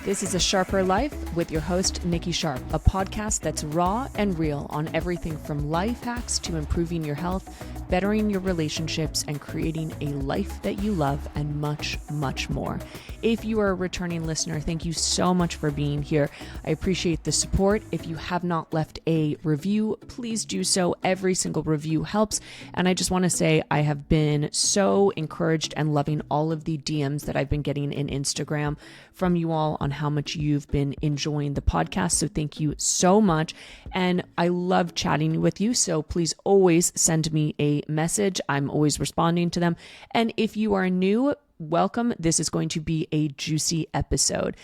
This is A Sharper Life with your host, Nikki Sharp, a podcast that's raw and real on everything from life hacks to improving your health, bettering your relationships, and creating a life that you love, and much, much more. If you are a returning listener, thank you so much for being here. I appreciate the support. If you have not left a review, please do so. Every single review helps. And I just want to say I have been so encouraged and loving all of the DMs that I've been getting in Instagram from you all on how much you've been enjoying the podcast. So thank you so much. And I love chatting with you. So please always send me a message. I'm always responding to them. And if you are new, welcome. This is going to be a juicy episode.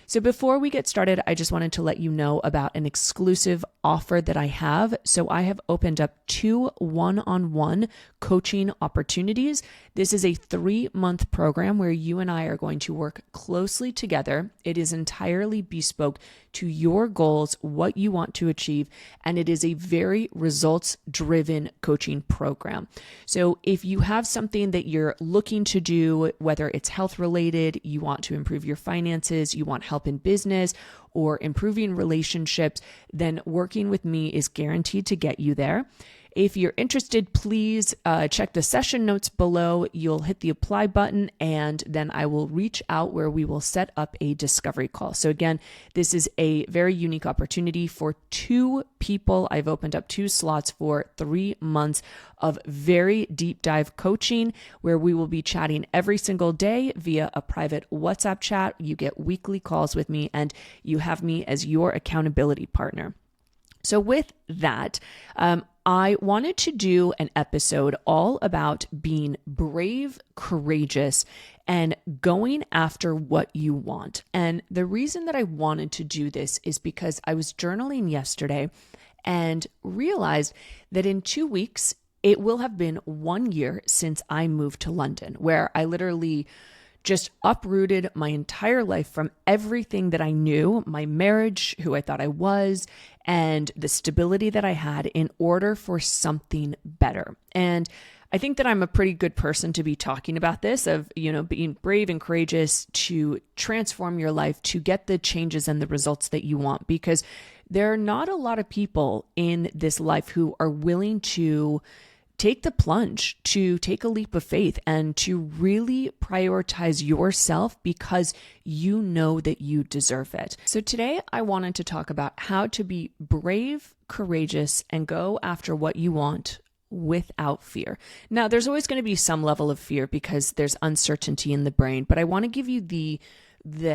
So before we get started, I just wanted to let you know about an exclusive offer that I have. So I have opened up 2 one-on-one coaching opportunities. This is a 3-month program where you and I are going to work closely together. It is entirely bespoke to your goals, what you want to achieve, and it is a very results-driven coaching program. So if you have something that you're looking to do, whether it's health-related, you want to improve your finances, you want help in business, or improving relationships, then working with me is guaranteed to get you there. If you're interested, please check the session notes below. You'll hit the apply button, and then I will reach out where we will set up a discovery call. So again, this is a very unique opportunity for 2 people. I've opened up 2 slots for 3 months of very deep dive coaching where we will be chatting every single day via a private WhatsApp chat. You get weekly calls with me, and you have me as your accountability partner. So with that, I wanted to do an episode all about being brave, courageous, and going after what you want. And the reason that I wanted to do this is because I was journaling yesterday and realized that in 2 weeks, it will have been 1 year since I moved to London, where I literally just uprooted my entire life from everything that I knew, my marriage, who I thought I was, and the stability that I had in order for something better. And I think that I'm a pretty good person to be talking about this of, being brave and courageous to transform your life, to get the changes and the results that you want, because there are not a lot of people in this life who are willing to take the plunge, to take a leap of faith, and to really prioritize yourself because you know that you deserve it. So today I wanted to talk about how to be brave, courageous, and go after what you want without fear. Now, there's always going to be some level of fear because there's uncertainty in the brain, but I want to give you the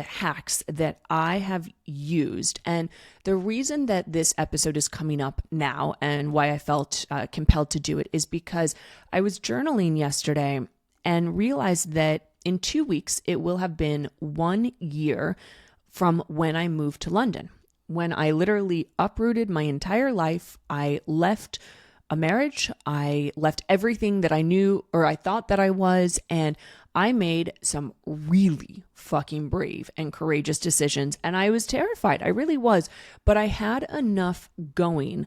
hacks that I have used. And the reason that this episode is coming up now and why I felt compelled to do it is because I was journaling yesterday and realized that in 2 weeks, it will have been 1 year from when I moved to London, when I literally uprooted my entire life. I left a marriage. I left everything that I knew or I thought that I was, and I made some really fucking brave and courageous decisions, and I was terrified. I really was, but I had enough going,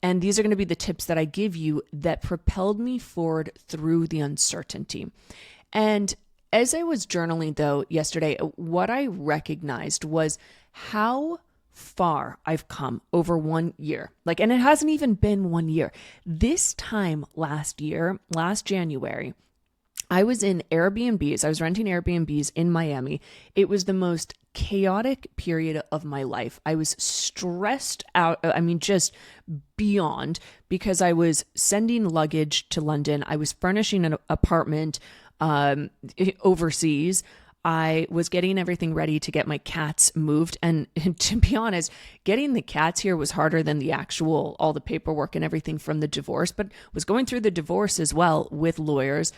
and these are going to be the tips that I give you that propelled me forward through the uncertainty. And as I was journaling though yesterday, what I recognized was how far I've come over 1 year. And it hasn't even been 1 year. This time last year, last January, I was in Airbnbs. I was renting Airbnbs in Miami. It was the most chaotic period of my life. I was stressed out. Just beyond, because I was sending luggage to London. I was furnishing an apartment overseas. I was getting everything ready to get my cats moved. And to be honest, getting the cats here was harder than all the paperwork and everything from the divorce, but was going through the divorce as well with lawyers.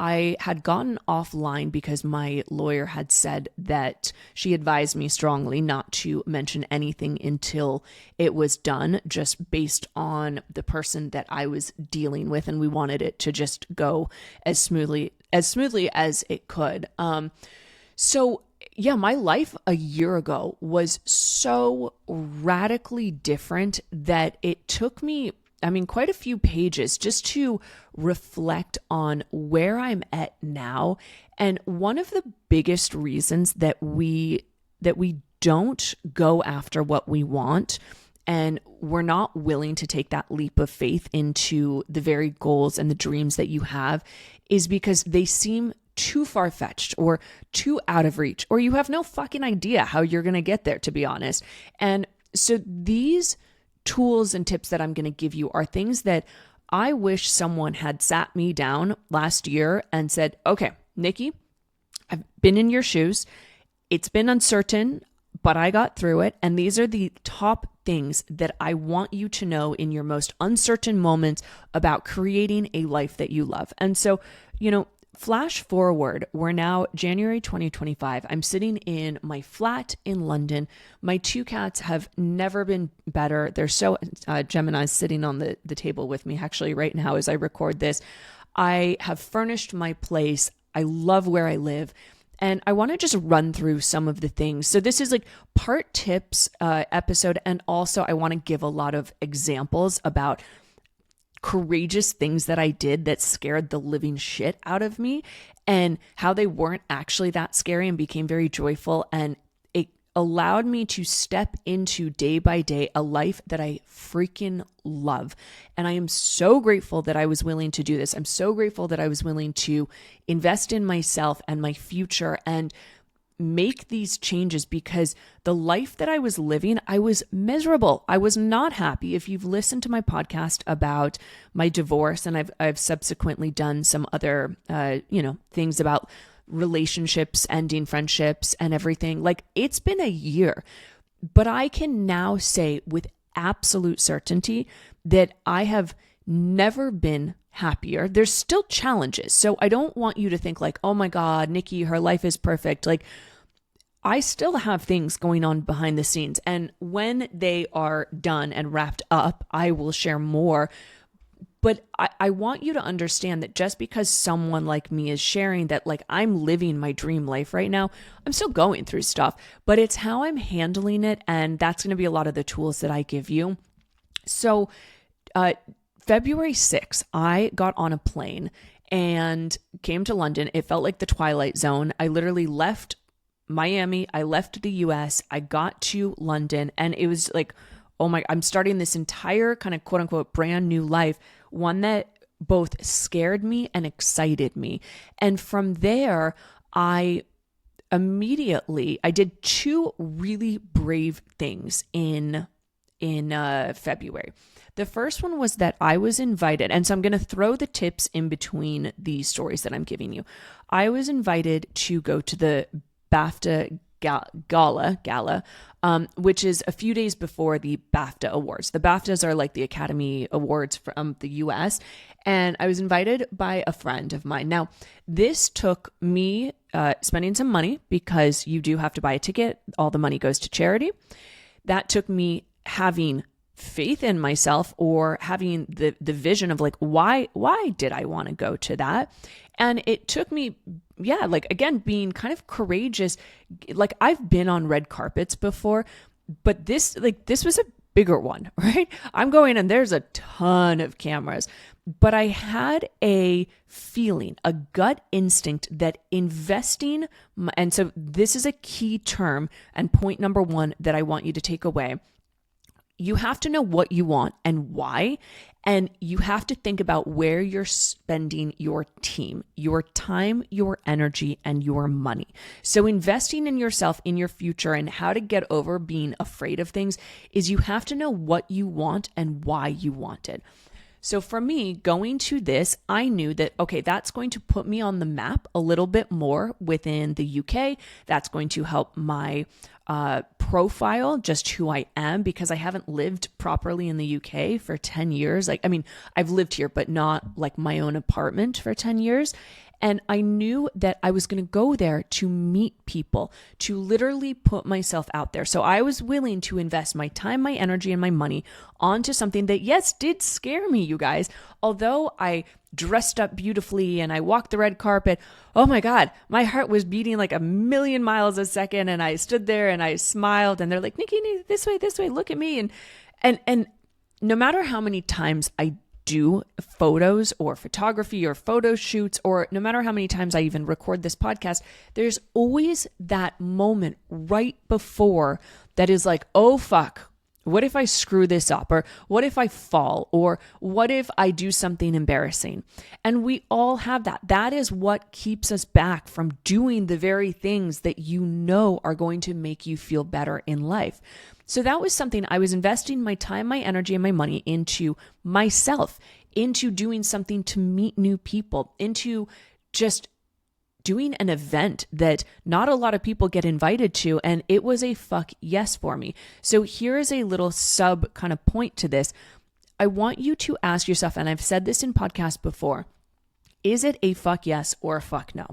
I had gotten offline because my lawyer had said that she advised me strongly not to mention anything until it was done, just based on the person that I was dealing with. And we wanted it to just go as smoothly as it could. So yeah, my life a year ago was so radically different that it took me quite a few pages just to reflect on where I'm at now. And one of the biggest reasons that we we don't go after what we want, and we're not willing to take that leap of faith into the very goals and the dreams that you have, is because they seem too far-fetched or too out of reach, or you have no fucking idea how you're going to get there, to be honest. And so these tools and tips that I'm going to give you are things that I wish someone had sat me down last year and said, okay, Nikki, I've been in your shoes. It's been uncertain, but I got through it. And these are the top things that I want you to know in your most uncertain moments about creating a life that you love. And so, flash forward, we're now January 2025. I'm sitting in my flat in London. My 2 cats have never been better. They're so, Gemini's sitting on the table with me actually right now as I record this. I have furnished my place. I love where I live. And I want to just run through some of the things. So this is like part tips episode. And also I want to give a lot of examples about courageous things that I did that scared the living shit out of me, and how they weren't actually that scary and became very joyful. And it allowed me to step into day by day a life that I freaking love. And I am so grateful that I was willing to do this. I'm so grateful that I was willing to invest in myself and my future and make these changes, because the life that I was living, I was miserable. I was not happy. If you've listened to my podcast about my divorce, and I've subsequently done some other, things about relationships, ending friendships and everything, like it's been a year, but I can now say with absolute certainty that I have never been happier. There's still challenges. So I don't want you to think like, oh my God, Nikki, her life is perfect. Like, I still have things going on behind the scenes. And when they are done and wrapped up, I will share more. But I want you to understand that just because someone like me is sharing that, like, I'm living my dream life right now, I'm still going through stuff, but it's how I'm handling it. And that's going to be a lot of the tools that I give you. So, February 6th, I got on a plane and came to London. It felt like the Twilight Zone. I literally left Miami. I left the US. I got to London, and it was like, oh my, I'm starting this entire kind of quote unquote brand new life, one that both scared me and excited me. And from there, I did 2 really brave things in February. The first one was that I was invited, and so I'm going to throw the tips in between the stories that I'm giving you. I was invited to go to the BAFTA gala, which is a few days before the BAFTA awards. The BAFTAs are like the Academy Awards from the US, and I was invited by a friend of mine. Now, this took me spending some money, because you do have to buy a ticket. All the money goes to charity. That took me having faith in myself, or having the vision of like, why did I want to go to that? And it took me, again, being kind of courageous. Like, I've been on red carpets before, but this was a bigger one, right? I'm going and there's a ton of cameras, but I had a feeling, a gut instinct that investing, and so this is a key term and point number 1 that I want you to take away. You have to know what you want and why, and you have to think about where you're spending your team, your time, your energy, and your money. So investing in yourself, in your future, and how to get over being afraid of things is you have to know what you want and why you want it. So for me, going to this, I knew that, okay, that's going to put me on the map a little bit more within the UK. That's going to help my profile, just who I am, because I haven't lived properly in the UK for 10 years. Like, I mean, I've lived here, but not like my own apartment for 10 years. And I knew that I was going to go there to meet people, to literally put myself out there. So I was willing to invest my time, my energy, and my money onto something that, yes, did scare me, you guys. Although I dressed up beautifully and I walked the red carpet, oh my God, my heart was beating like a million miles a second. And I stood there and I smiled, and they're like, Nikki, this way, look at me. And no matter how many times I do photos or photography or photo shoots, or no matter how many times I even record this podcast, there's always that moment right before that is like, oh fuck, what if I screw this up? Or what if I fall? Or what if I do something embarrassing? And we all have that. That is what keeps us back from doing the very things that you know are going to make you feel better in life. So that was something I was investing my time, my energy, and my money into myself, into doing something to meet new people, into just doing an event that not a lot of people get invited to. And it was a fuck yes for me. So here is a little sub kind of point to this. I want you to ask yourself, and I've said this in podcasts before, is it a fuck yes or a fuck no?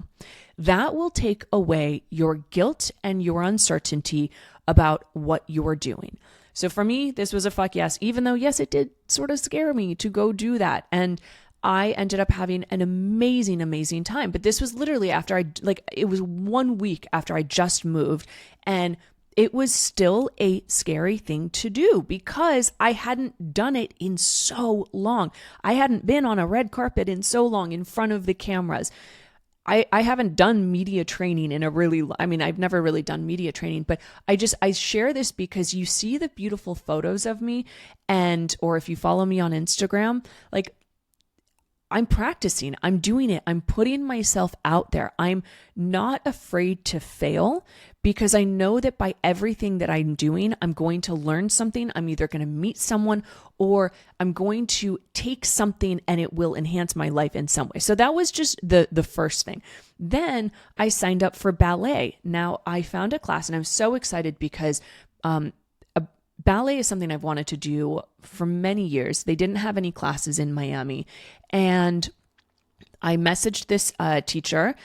That will take away your guilt and your uncertainty about what you're doing. So for me, this was a fuck yes, even though, yes, it did sort of scare me to go do that. And I ended up having an amazing, amazing time. But this was literally after it was 1 week after I just moved. And it was still a scary thing to do because I hadn't done it in so long. I hadn't been on a red carpet in so long in front of the cameras. I haven't done media training I've never really done media training, but I share this because you see the beautiful photos of me, or if you follow me on Instagram, like, I'm practicing, I'm doing it, I'm putting myself out there. I'm not afraid to fail because I know that by everything that I'm doing, I'm going to learn something. I'm either going to meet someone or I'm going to take something and it will enhance my life in some way. So that was just the first thing. Then I signed up for ballet. Now I found a class and I'm so excited because ballet is something I've wanted to do for many years. They didn't have any classes in Miami. And I messaged this teacher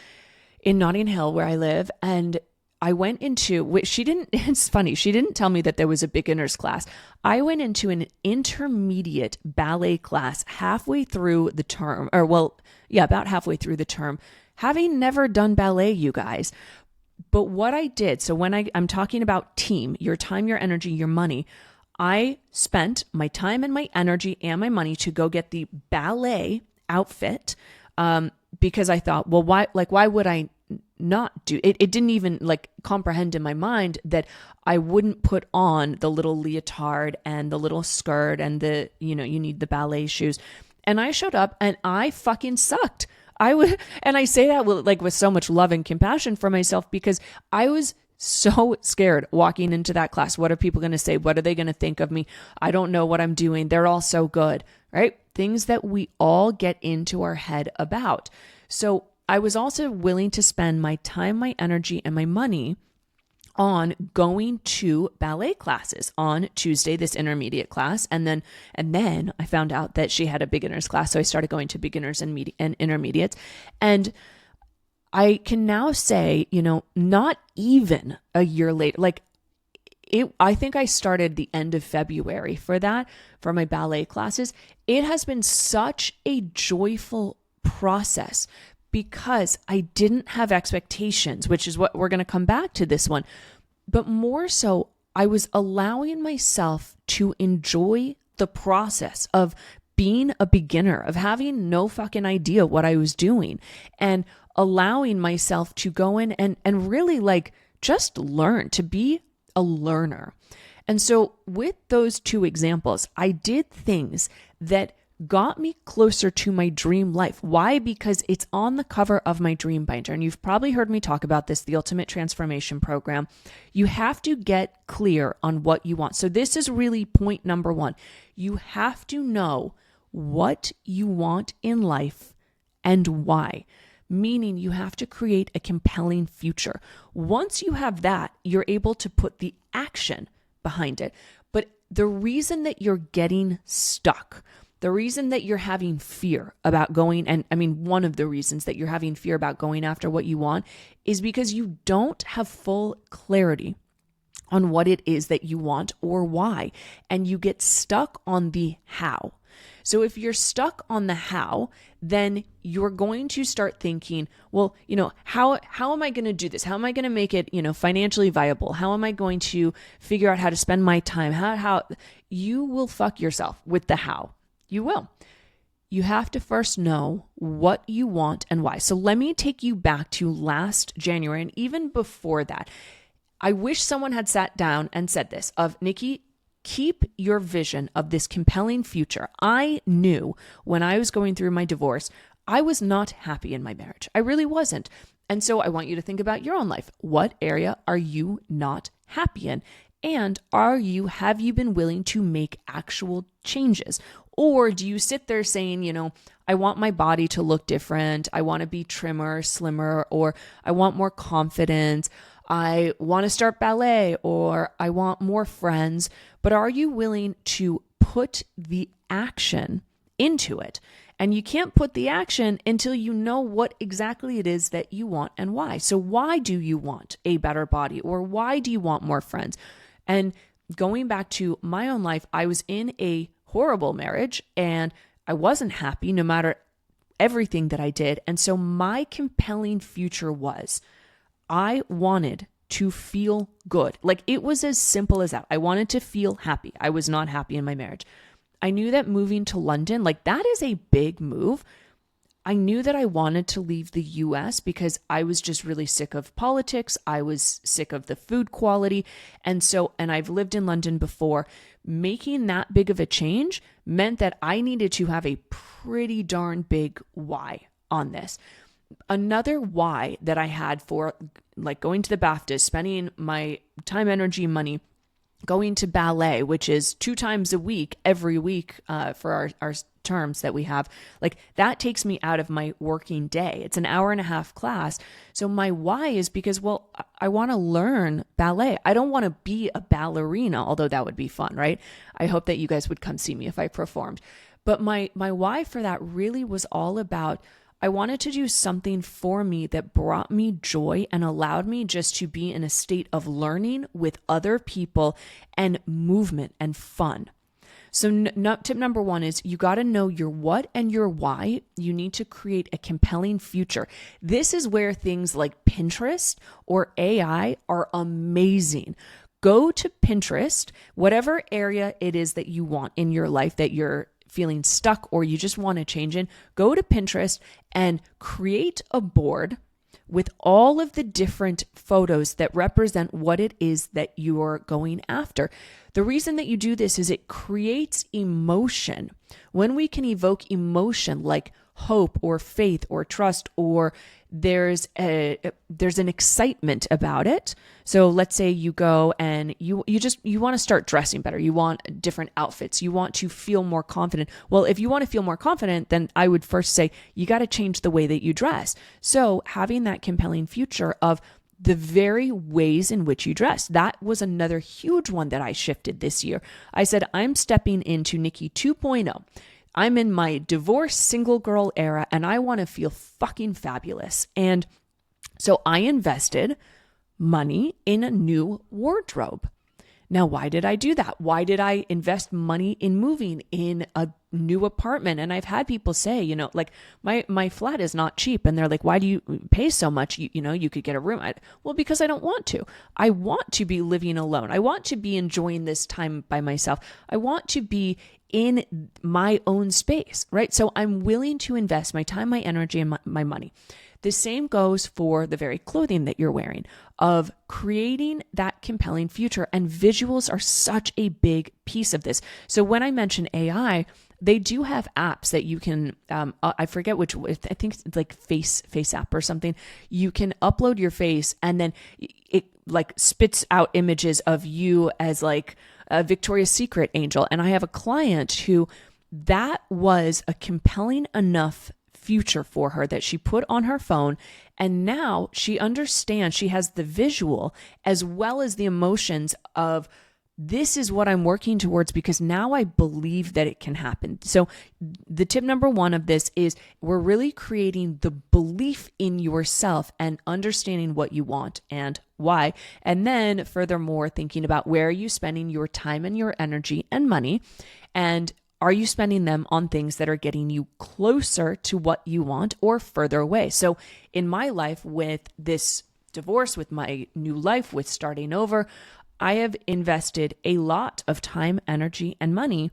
in Notting Hill where I live. And I went into, it's funny, she didn't tell me that there was a beginner's class. I went into an intermediate ballet class halfway through the term, about halfway through the term, having never done ballet, you guys. But what I did, so when I'm talking about team, your time, your energy, your money, I spent my time and my energy and my money to go get the ballet outfit because I thought, well, why would I not do it? It didn't even comprehend in my mind that I wouldn't put on the little leotard and the little skirt and you need the ballet shoes. And I showed up and I fucking sucked. And I say that with so much love and compassion for myself because I was so scared walking into that class. What are people going to say? What are they going to think of me? I don't know what I'm doing. They're all so good, right? Things that we all get into our head about. So I was also willing to spend my time, my energy, and my money on going to ballet classes on Tuesday, this intermediate class. And then I found out that she had a beginner's class. So I started going to beginners and intermediates. And I can now say, not even a year later, I think I started the end of February for my ballet classes. It has been such a joyful process because I didn't have expectations, which is what we're going to come back to this one. But more so, I was allowing myself to enjoy the process of being a beginner, of having no fucking idea what I was doing, and allowing myself to go in and really just learn, to be a learner. And so with those two examples, I did things that got me closer to my dream life. Why? Because it's on the cover of my dream binder. And you've probably heard me talk about this, the Ultimate Transformation Program. You have to get clear on what you want. So this is really point number one. You have to know what you want in life and why. Meaning you have to create a compelling future. Once you have that, you're able to put the action behind it. But the reason that you're getting stuck, the reason that you're having fear about going, one of the reasons that you're having fear about going after what you want is because you don't have full clarity on what it is that you want or why. And you get stuck on the how. So if you're stuck on the how, then you're going to start thinking, well, how am I going to do this? How am I going to make it, financially viable? How am I going to figure out how to spend my time? How you will fuck yourself with the how. You will. you have to first know what you want and why. So let me take you back to last January and even before that. I wish someone had sat down and said this of Nikki, keep your vision of this compelling future. I knew when I was going through my divorce, I was not happy in my marriage. I really wasn't. And so I want you to think about your own life. What area are you not happy in? And have you been willing to make actual changes? Or do you sit there saying, I want my body to look different. I want to be trimmer, slimmer, or I want more confidence. I want to start ballet, or I want more friends. But are you willing to put the action into it? And you can't put the action until you know what exactly it is that you want and why. So why do you want a better body, or why do you want more friends? And going back to my own life, I was in a horrible marriage and I wasn't happy no matter everything that I did. And so my compelling future was I wanted to feel good. Like it was as simple as that. I wanted to feel happy. I was not happy in my marriage. I knew that moving to London, like that is a big move. I knew that I wanted to leave the US because I was just really sick of politics. I was sick of the food quality. And I've lived in London before. Making that big of a change meant that I needed to have a pretty darn big why on this. Another why that I had for like going to the BAFTAs, spending my time, energy, money, going to ballet, which is 2 times a week, every week for our terms that we have, like that takes me out of my working day. It's an 1.5-hour class. So my why is because, well, I want to learn ballet. I don't want to be a ballerina, although that would be fun, right? I hope that you guys would come see me if I performed. But my why for that really was all about I wanted to do something for me that brought me joy and allowed me just to be in a state of learning with other people and movement and fun. So tip number 1 is you got to know your what and your why. You need to create a compelling future. This is where things like Pinterest or AI are amazing. Go to Pinterest, whatever area it is that you want in your life that you're feeling stuck or you just want to change in, go to Pinterest and create a board with all of the different photos that represent what it is that you're going after. The reason that you do this is it creates emotion. When we can evoke emotion like hope or faith or trust, or there's an excitement about it. So let's say you go and you want to start dressing better. You want different outfits. You want to feel more confident. Well, if you want to feel more confident, then I would first say you got to change the way that you dress. So having that compelling future of the very ways in which you dress. That was another huge one that I shifted this year. I said, I'm stepping into Nikki 2.0. I'm in my divorced single girl era and I want to feel fucking fabulous. And so I invested money in a new wardrobe. Now, why did I do that? Why did I invest money in moving in a new apartment? And I've had people say, like my flat is not cheap. And they're like, why do you pay so much? You could get a room. Well, because I don't want to. I want to be living alone. I want to be enjoying this time by myself. I want to be in my own space, right? So I'm willing to invest my time, my energy, and my money. The same goes for the very clothing that you're wearing, of creating that compelling future. And visuals are such a big piece of this. So when I mention AI, they do have apps that you can, I forget which, I think it's like face app or something. You can upload your face and then it like spits out images of you as like a Victoria's Secret angel. And I have a client who that was a compelling enough future for her that she put on her phone. And now she understands, she has the visual as well as the emotions of this is what I'm working towards because now I believe that it can happen. So the tip number 1 of this is we're really creating the belief in yourself and understanding what you want and why. And then furthermore, thinking about where are you spending your time and your energy and money, and are you spending them on things that are getting you closer to what you want or further away? So in my life with this divorce, with my new life, with starting over, I have invested a lot of time, energy, and money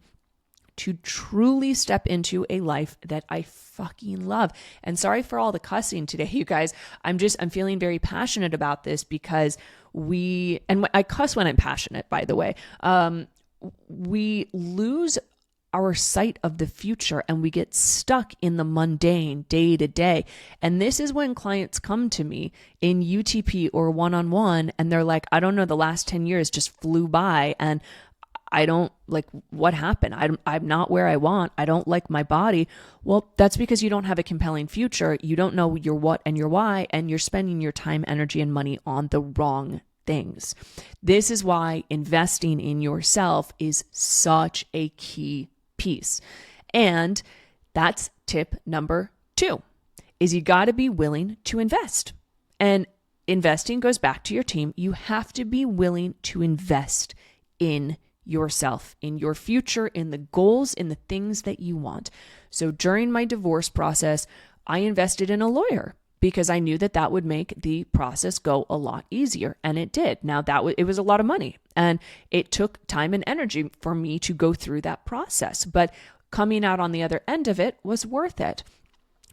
to truly step into a life that I fucking love. And sorry for all the cussing today, you guys. I'm feeling very passionate about this because I cuss when I'm passionate, by the way. We lose our sight of the future and we get stuck in the mundane day to day. And this is when clients come to me in UTP or one-on-one and they're like, I don't know, the last 10 years just flew by and I don't like what happened. I'm not where I want. I don't like my body. Well, that's because you don't have a compelling future. You don't know your what and your why, and you're spending your time, energy, and money on the wrong things. This is why investing in yourself is such a key piece. And that's tip number 2 is you got to be willing to invest. And investing goes back to your team. You have to be willing to invest in yourself, in your future, in the goals, in the things that you want. So during my divorce process, I invested in a lawyer because I knew that would make the process go a lot easier. And it did. Now it was a lot of money and it took time and energy for me to go through that process, but coming out on the other end of it was worth it.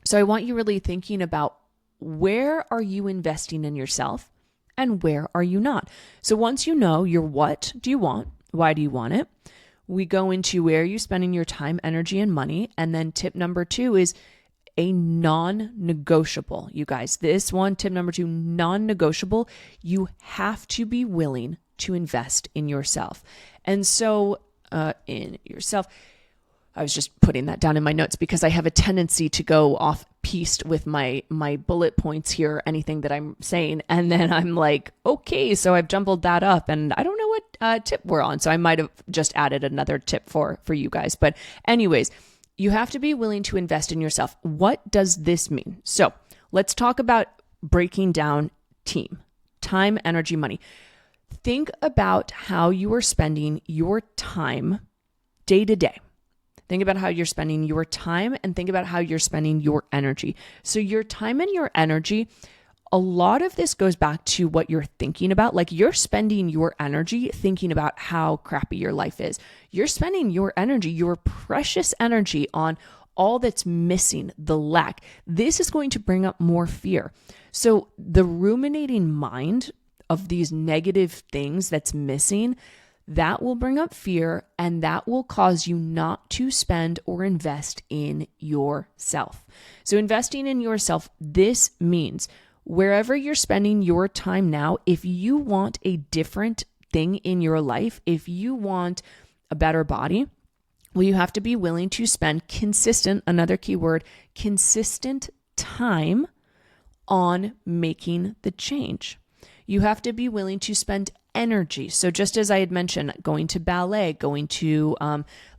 So I want you really thinking about where are you investing in yourself and where are you not? So once you know your what do you want, why do you want it? We go into where are you spending your time, energy, and money. And then tip number 2 is a non-negotiable. You guys, this one, tip number 2, non-negotiable. You have to be willing to invest in yourself. And so in yourself, I was just putting that down in my notes because I have a tendency to go off piste with my bullet points here, anything that I'm saying. And then I'm like, okay, so I've jumbled that up and I don't know what tip we're on. So I might have just added another tip for you guys. But anyways, you have to be willing to invest in yourself. What does this mean? So let's talk about breaking down team, time, energy, money. Think about how you are spending your time day to day. Think about how you're spending your time and think about how you're spending your energy. So your time and your energy, a lot of this goes back to what you're thinking about. Like you're spending your energy thinking about how crappy your life is. You're spending your energy, your precious energy on all that's missing, the lack. This is going to bring up more fear. So the ruminating mind of these negative things that's missing, that will bring up fear and that will cause you not to spend or invest in yourself. So investing in yourself, this means wherever you're spending your time now, if you want a different thing in your life, if you want a better body, well, you have to be willing to spend consistent, another key word, consistent time on making the change. You have to be willing to spend energy. So just as I had mentioned, going to ballet, going to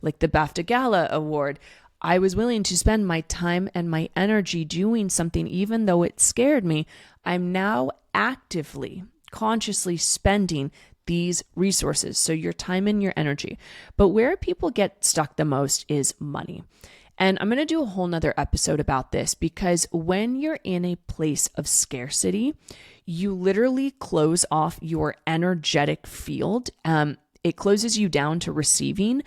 like the BAFTA Gala Award, I was willing to spend my time and my energy doing something, even though it scared me. I'm now actively, consciously spending these resources. So your time and your energy. But where people get stuck the most is money. And I'm going to do a whole nother episode about this because when you're in a place of scarcity, you literally close off your energetic field. It closes you down to receiving.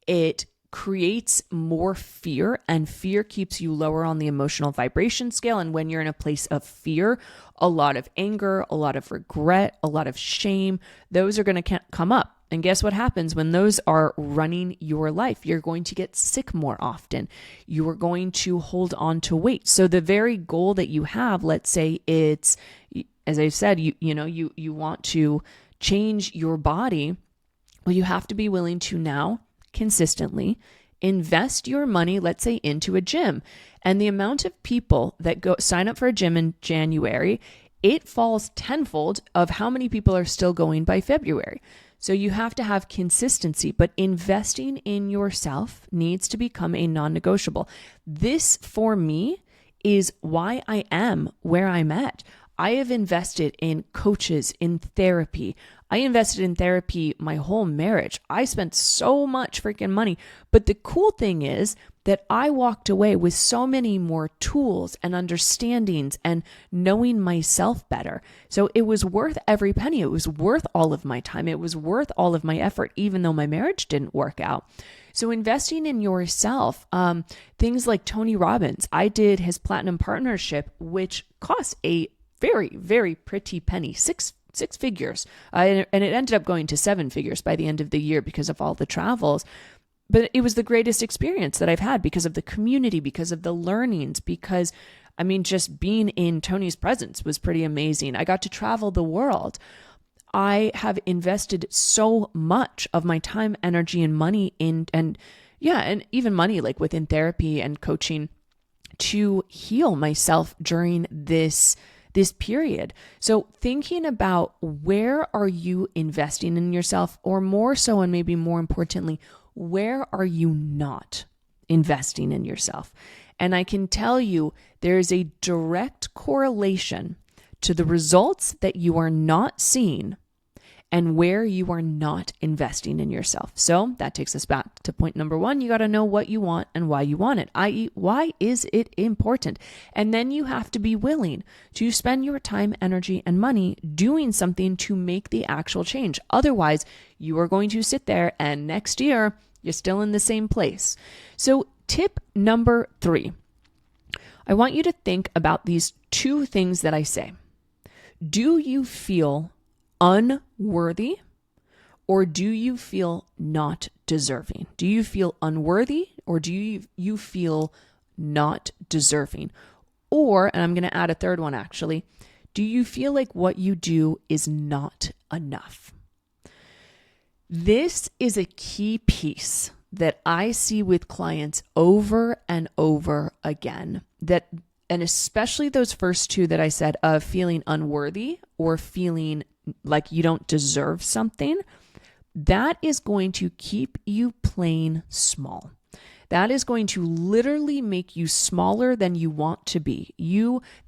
It creates more fear, and fear keeps you lower on the emotional vibration scale. And when you're in a place of fear, a lot of anger, a lot of regret, a lot of shame, those are going to come up. And guess what happens when those are running your life? You're going to get sick more often. You are going to hold on to weight. So the very goal that you have, let's say it's, as I said, you want to change your body. Well, you have to be willing to now consistently invest your money, let's say, into a gym. And the amount of people that go sign up for a gym in January, it falls tenfold of how many people are still going by February. So you have to have consistency, but investing in yourself needs to become a non-negotiable. This, for me, is why I am where I'm at. I have invested in coaches, in therapy. I invested in therapy my whole marriage. I spent so much freaking money. But the cool thing is that I walked away with so many more tools and understandings and knowing myself better. So it was worth every penny. It was worth all of my time. It was worth all of my effort, even though my marriage didn't work out. So investing in yourself, things like Tony Robbins, I did his platinum partnership, which cost a very, very pretty penny, six figures. And it ended up going to 7 figures by the end of the year because of all the travels. But it was the greatest experience that I've had because of the community, because of the learnings, because, just being in Tony's presence was pretty amazing. I got to travel the world. I have invested so much of my time, energy, and money and even money like within therapy and coaching to heal myself during this period. So thinking about where are you investing in yourself, or more so, and maybe more importantly, where are you not investing in yourself? And I can tell you there's a direct correlation to the results that you are not seeing and where you are not investing in yourself. So that takes us back to point number 1. You got to know what you want and why you want it, i.e., why is it important? And then you have to be willing to spend your time, energy, and money doing something to make the actual change. Otherwise, you are going to sit there and next year, you're still in the same place. So tip number 3, I want you to think about these 2 things that I say. Do you feel unworthy, or do you feel not deserving? Do you feel unworthy, or do you feel not deserving? Or, and I'm going to add a third one actually, do you feel like what you do is not enough? This is a key piece that I see with clients over and over again, and especially those first 2 that I said, of feeling unworthy or feeling like you don't deserve something, that is going to keep you playing small. That is going to literally make you smaller than you want to be.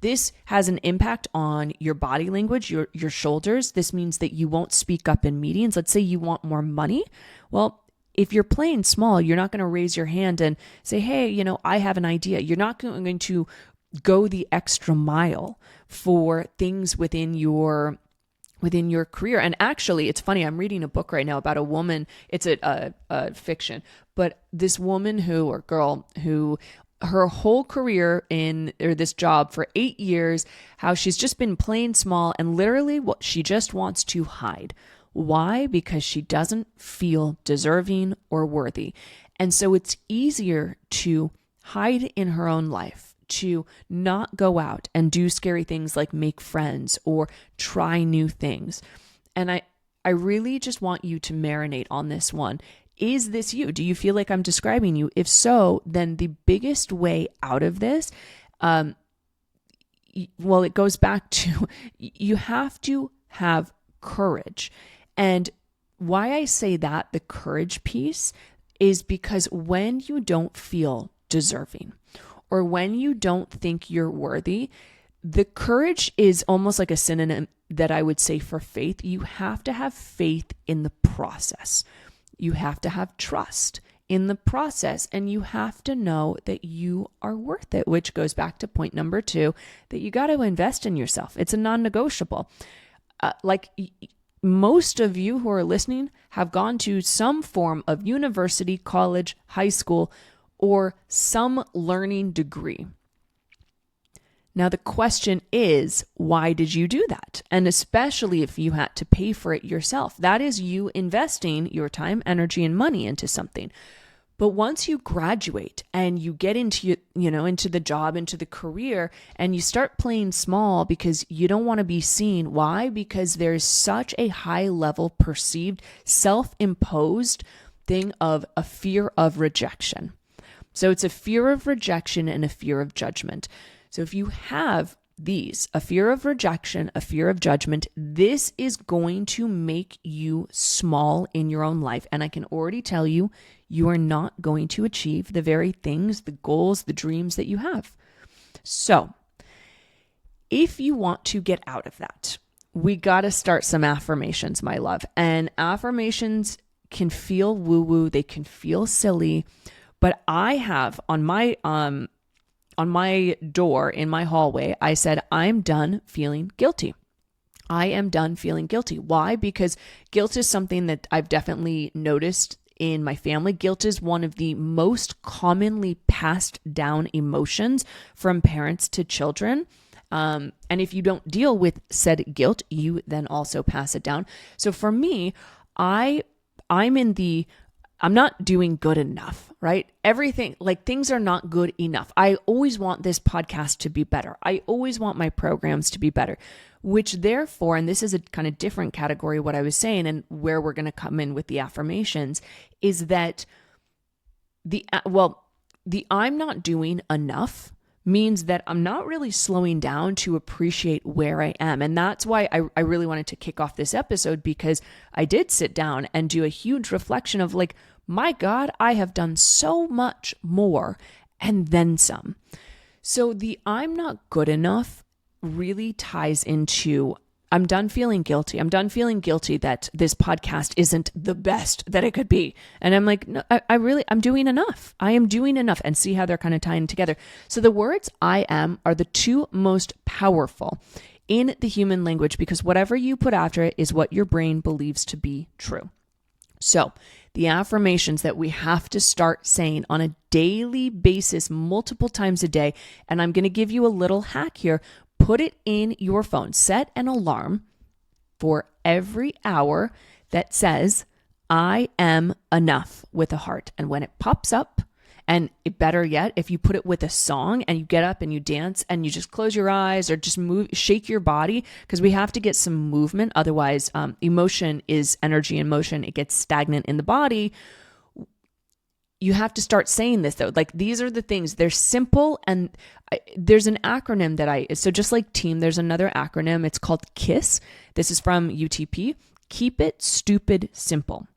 This has an impact on your body language, your shoulders. This means that you won't speak up in meetings. Let's say you want more money. Well, if you're playing small, you're not going to raise your hand and say, hey, I have an idea. You're not going to go the extra mile for things within your career. And actually, it's funny, I'm reading a book right now about a woman. It's a fiction, but this woman girl who her whole career or this job for 8 years, how she's just been playing small and literally what she just wants to hide. Why? Because she doesn't feel deserving or worthy. And so it's easier to hide in her own life, to not go out and do scary things like make friends or try new things. And I really just want you to marinate on this one. Is this you? Do you feel like I'm describing you? If so, then the biggest way out of this, it goes back to you have to have courage. And why I say that, the courage piece, is because when you don't feel deserving or when you don't think you're worthy, the courage is almost like a synonym that I would say for faith. You have to have faith in the process. You have to have trust in the process, and you have to know that you are worth it, which goes back to point number 2, that you got to invest in yourself. It's a non-negotiable. Most of you who are listening have gone to some form of university, college, high school, or some learning degree. Now, the question is, why did you do that? And especially if you had to pay for it yourself, that is you investing your time, energy, and money into something. But once you graduate and you get into the job, into the career, and you start playing small because you don't want to be seen. Why? Because there's such a high level perceived self-imposed thing of a fear of rejection. So it's a fear of rejection and a fear of judgment. So if you have these, a fear of rejection, a fear of judgment, this is going to make you small in your own life. And I can already tell you, you are not going to achieve the very things, the goals, the dreams that you have. So if you want to get out of that, we got to start some affirmations, my love. And affirmations can feel woo-woo, they can feel silly, but I have on my door in my hallway, I said, I'm done feeling guilty. I am done feeling guilty. Why? Because guilt is something that I've definitely noticed in my family. Guilt is one of the most commonly passed down emotions from parents to children. And if you don't deal with said guilt, you then also pass it down. So for me, I'm not doing good enough, right? Everything, like things are not good enough. I always want this podcast to be better. I always want my programs to be better, which therefore, and this is a kind of different category, what I was saying and where we're going to come in with the affirmations is that the I'm not doing enough means that I'm not really slowing down to appreciate where I am. And that's why I really wanted to kick off this episode, because I did sit down and do a huge reflection of like, my God, I have done so much more and then some. So the I'm not good enough really ties into I'm done feeling guilty. I'm done feeling guilty that this podcast isn't the best that it could be. And I'm like, no, I'm doing enough. I am doing enough. And see how they're kind of tying together. So the words I am are the two most powerful in the human language, because whatever you put after it is what your brain believes to be true. So the affirmations that we have to start saying on a daily basis, multiple times a day, and I'm going to give you a little hack here. Put it in your phone. Set an alarm for every hour that says, I am enough, with a heart. And when it pops up, and better yet, if you put it with a song and you get up and you dance and you just close your eyes or just move, shake your body, because we have to get some movement. Otherwise, emotion is energy in motion. It gets stagnant in the body. You have to start saying this though. Like, these are the things, they're simple. And there's an acronym so just like team, there's another acronym. It's called KISS. This is from UTP. Keep it stupid simple.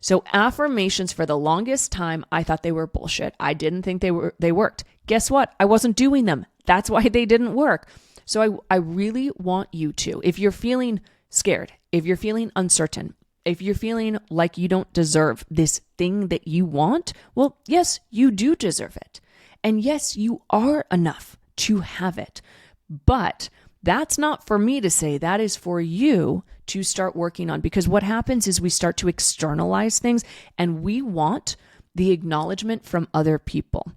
So affirmations, for the longest time, I thought they were bullshit. I didn't think they worked. Guess what? I wasn't doing them. That's why they didn't work. So I really want you to, if you're feeling scared, if you're feeling uncertain, if you're feeling like you don't deserve this thing that you want, well, yes, you do deserve it. And yes, you are enough to have it. But that's not for me to say. That is for you to start working on. Because what happens is we start to externalize things, and we want the acknowledgement from other people.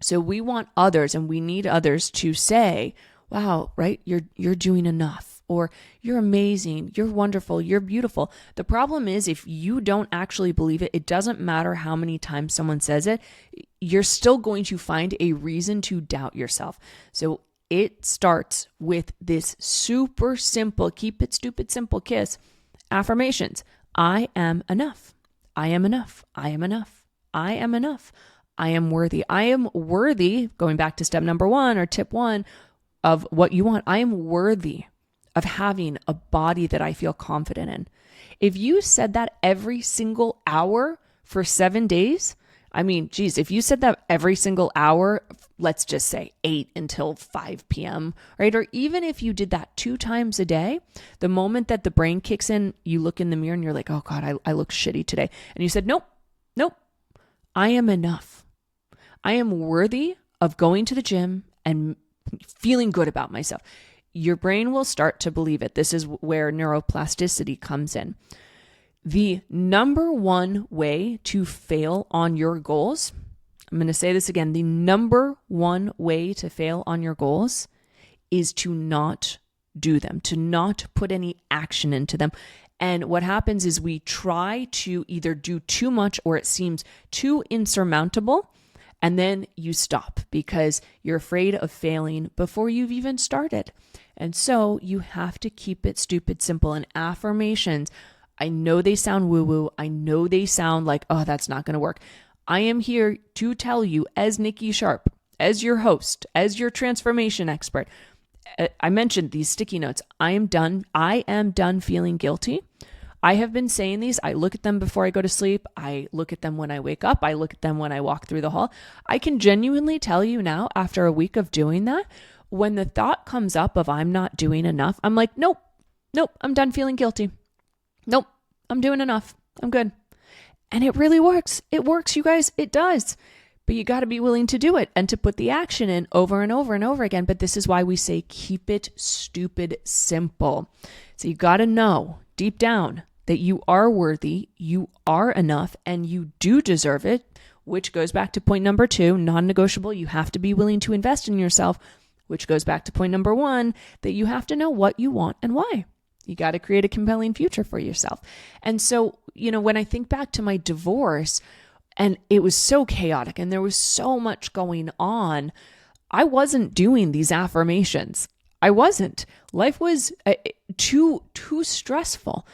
So we want others, and we need others to say, wow, right? You're doing enough, or you're amazing, you're wonderful, you're beautiful. The problem is, if you don't actually believe it, it doesn't matter how many times someone says it, you're still going to find a reason to doubt yourself. So it starts with this super simple, keep it stupid simple KISS affirmations. I am enough. I am enough. I am enough. I am enough. I am worthy. I am worthy, going back to step number 1 or tip 1 of what you want. I am worthy of having a body that I feel confident in. If you said that every single hour for 7 days, I mean, geez, if you said that every single hour, let's just say 8 until 5 p.m., right? Or even if you did that 2 times a day, the moment that the brain kicks in, you look in the mirror and you're like, oh God, I look shitty today. And you said, nope, I am enough. I am worthy of going to the gym and feeling good about myself. Your brain will start to believe it. This is where neuroplasticity comes in. The number one way to fail on your goals, I'm going to say this again, the number one way to fail on your goals is to not do them, to not put any action into them. And what happens is we try to either do too much or it seems too insurmountable, and then you stop because you're afraid of failing before you've even started. And so you have to keep it stupid simple. And affirmations, I know they sound woo-woo. I know they sound like, oh, that's not going to work. I am here to tell you, as Nikki Sharp, as your host, as your transformation expert. I mentioned these sticky notes. I am done feeling guilty. I have been saying these. I look at them before I go to sleep. I look at them when I wake up. I look at them when I walk through the hall. I can genuinely tell you now, after a week of doing that, when the thought comes up of I'm not doing enough, I'm like, nope, I'm done feeling guilty. Nope, I'm doing enough. I'm good. And it really works. It works, you guys. It does. But you got to be willing to do it and to put the action in over and over and over again. But this is why we say keep it stupid simple. So you got to know deep down that you are worthy, you are enough, and you do deserve it, which goes back to point number 2, non-negotiable. You have to be willing to invest in yourself, which goes back to point number 1, that you have to know what you want and why. You got to create a compelling future for yourself. And so, when I think back to my divorce, and it was so chaotic and there was so much going on, I wasn't doing these affirmations. I wasn't. Life was too stressful.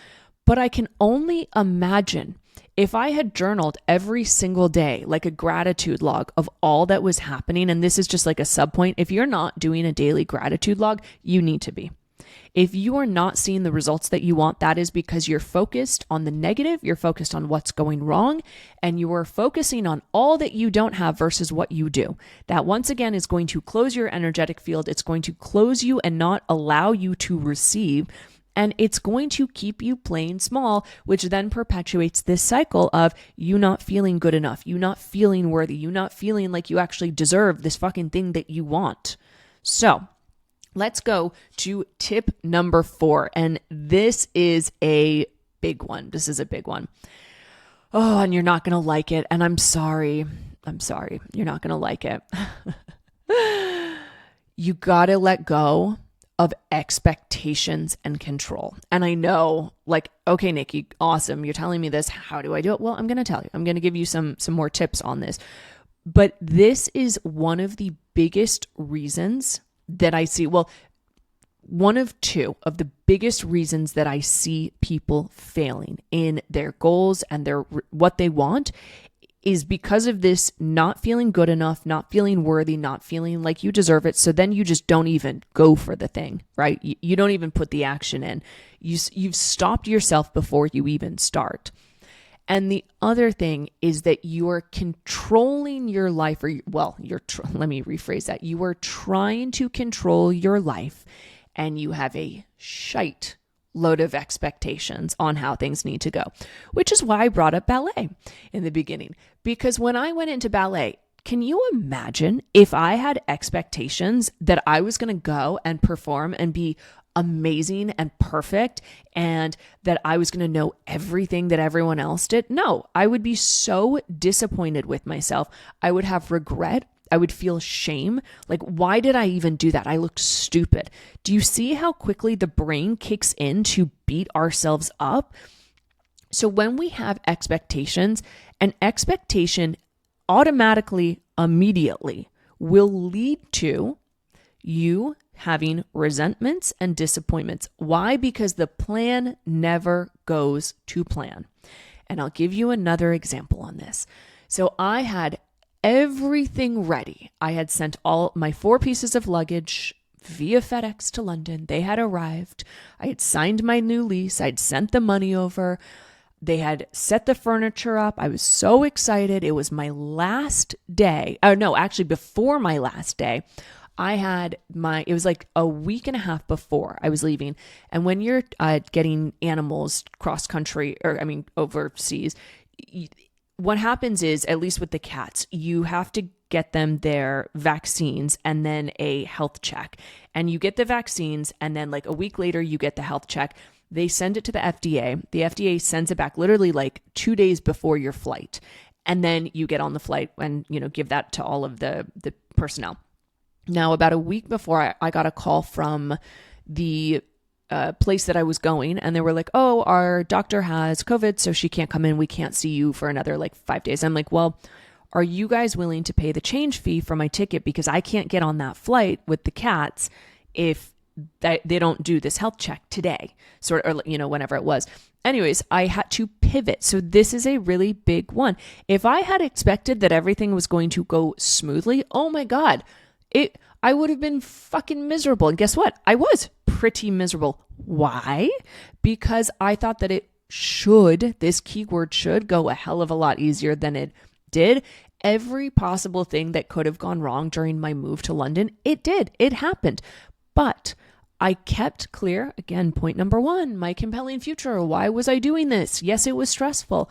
But I can only imagine if I had journaled every single day, like a gratitude log of all that was happening. And this is just like a sub point. If you're not doing a daily gratitude log, you need to be. If you are not seeing the results that you want, that is because you're focused on the negative, you're focused on what's going wrong, and you are focusing on all that you don't have versus what you do. That once again is going to close your energetic field. It's going to close you and not allow you to receive. And it's going to keep you playing small, which then perpetuates this cycle of you not feeling good enough, you not feeling worthy, you not feeling like you actually deserve this fucking thing that you want. So let's go to tip number 4. And this is a big one. Oh, and you're not going to like it. And I'm sorry. You're not going to like it. You got to let go of expectations and control. And I know, like, okay, Nikki, awesome. You're telling me this. How do I do it? Well, I'm going to tell you. I'm going to give you some more tips on this. But this is one of the biggest reasons that I see, one of 2 of the biggest reasons that I see people failing in their goals and what they want is because of this not feeling good enough, not feeling worthy, not feeling like you deserve it. So then you just don't even go for the thing, right? You don't even put the action in. You've stopped yourself before you even start. And the other thing is that you are controlling your life, let me rephrase that. You are trying to control your life and you have a shite load of expectations on how things need to go, which is why I brought up ballet in the beginning. Because when I went into ballet, can you imagine if I had expectations that I was going to go and perform and be amazing and perfect and that I was going to know everything that everyone else did? No, I would be so disappointed with myself. I would have regret. I would feel shame. Like, why did I even do that? I looked stupid. Do you see how quickly the brain kicks in to beat ourselves up? So when we have expectations, an expectation automatically, immediately will lead to you having resentments and disappointments. Why? Because the plan never goes to plan. And I'll give you another example on this. So I had everything ready. I had sent all my 4 pieces of luggage via FedEx to London. They had arrived. I had signed my new lease. I'd sent the money over. They had set the furniture up. I was so excited. It was my last day. Oh, no, actually before my last day. It was like a week and a half before I was leaving. And when you're getting animals cross country, overseas, what happens is, at least with the cats, you have to get them their vaccines and then a health check. And you get the vaccines and then like a week later, you get the health check. They send it to the FDA. The FDA sends it back literally like 2 days before your flight. And then you get on the flight and, give that to all of the personnel. Now, about a week before, I got a call from the place that I was going, and they were like, oh, our doctor has COVID, so she can't come in. We can't see you for another 5 days. I'm like, well, are you guys willing to pay the change fee for my ticket? Because I can't get on that flight with the cats if they don't do this health check today, whenever it was. Anyways, I had to pivot. So this is a really big one. If I had expected that everything was going to go smoothly, oh my God, I would have been fucking miserable. And guess what? I was pretty miserable. Why? Because I thought that this keyword should go a hell of a lot easier than it did. Every possible thing that could have gone wrong during my move to London, it did. It happened. But I kept clear, again, point number one, my compelling future. Why was I doing this? Yes, it was stressful.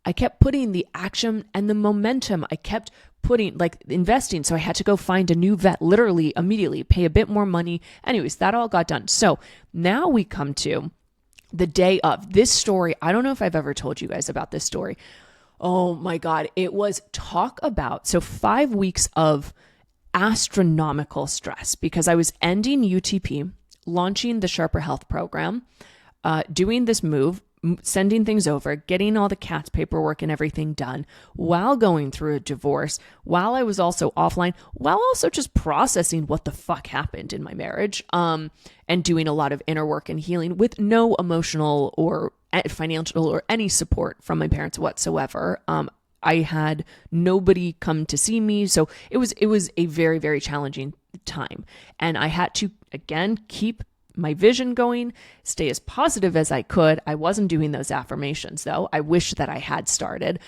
I kept putting the action and the momentum. I kept putting, like, investing. So I had to go find a new vet literally immediately, pay a bit more money. Anyways, that all got done. So now we come to the day of this story. I don't know if I've ever told you guys about this story. Oh my God. It was talk about, so 5 weeks of astronomical stress because I was ending UTP, launching the Sharper Health program, doing this move, sending things over, getting all the cat's paperwork and everything done while going through a divorce, while I was also offline, while also just processing what the fuck happened in my marriage, and doing a lot of inner work and healing with no emotional or financial or any support from my parents whatsoever. I had nobody come to see me. So it was a very, very challenging time. And I had to, again, keep my vision going, stay as positive as I could. I wasn't doing those affirmations though. I wish that I had started.